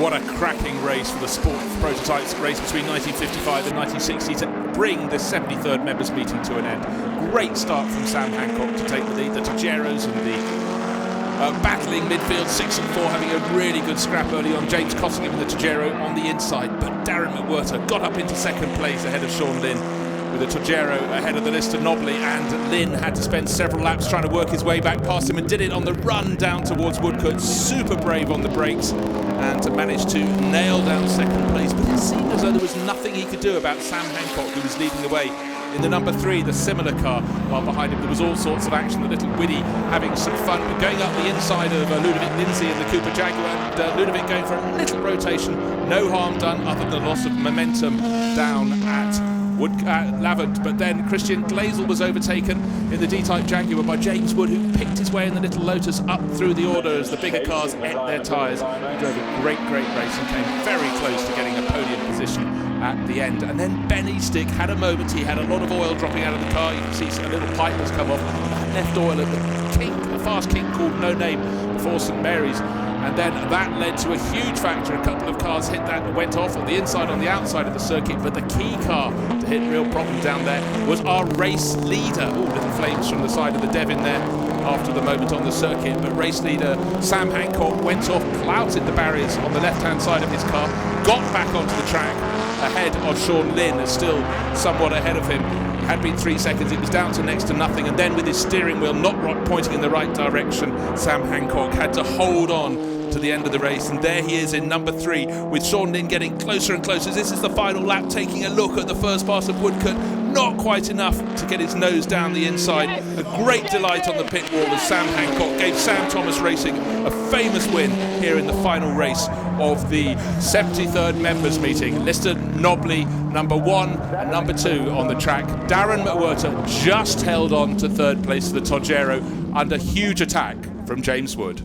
What a cracking race for the sport prototypes race between 1955 and 1960 to bring the 73rd members meeting to an end. Great start from Sam Hancock to take the lead. The Tojeros and the battling midfield 6 and 4 having a really good scrap early on. James Cossingham and the Tojero on the inside, but Darren McWhirter got up into second place ahead of Sean Lynn, with the Tojero ahead of the list of Nobly, and Lynn had to spend several laps trying to work his way back past him and did it on the run down towards Woodcote. Super brave on the brakes and managed to nail down second place, but it seemed as though there was nothing he could do about Sam Hancock, who was leading the way in the number 3, the similar car, while behind him there was all sorts of action. The little Widdy having some fun, going up the inside of Ludovic Lindsay in the Cooper Jaguar, and Ludovic going for a little rotation. No harm done other than loss of momentum down at Lavant, but then Christian Glazel was overtaken in the D-Type Jaguar by James Wood, who picked his way in the little Lotus up through the order as the bigger cars ate their tyres. He drove a great race and came very close to getting a podium position at the end. And then Ben Eastick had a moment. He had a lot of oil dropping out of the car. You can see a little pipe has come off. Left oil at the fast kink called No Name before St Mary's. And then that led to a huge factor. A couple of cars hit that and went off on the inside, on the outside of the circuit. But the key car to hit real problem down there was our race leader. Ooh, little flames from the side of the Devon there after the moment on the circuit. But race leader Sam Hancock went off, clouted the barriers on the left-hand side of his car, got back onto the track ahead of Sean Lynn, still somewhat ahead of him. It had been 3 seconds, it was down to next to nothing, and then with his steering wheel not pointing in the right direction, Sam Hancock had to hold on to the end of the race, and there he is in number 3 with Sean Lynn getting closer and closer. This is the final lap, taking a look at the first pass of Woodcote. Not quite enough to get his nose down the inside. A great delight on the pit wall as Sam Hancock gave Sam Thomas Racing a famous win here in the final race of the 73rd members meeting. Listed Nobly number 1 and number 2 on the track. Darren McWhirter just held on to third place for the Tojero under huge attack from James Wood.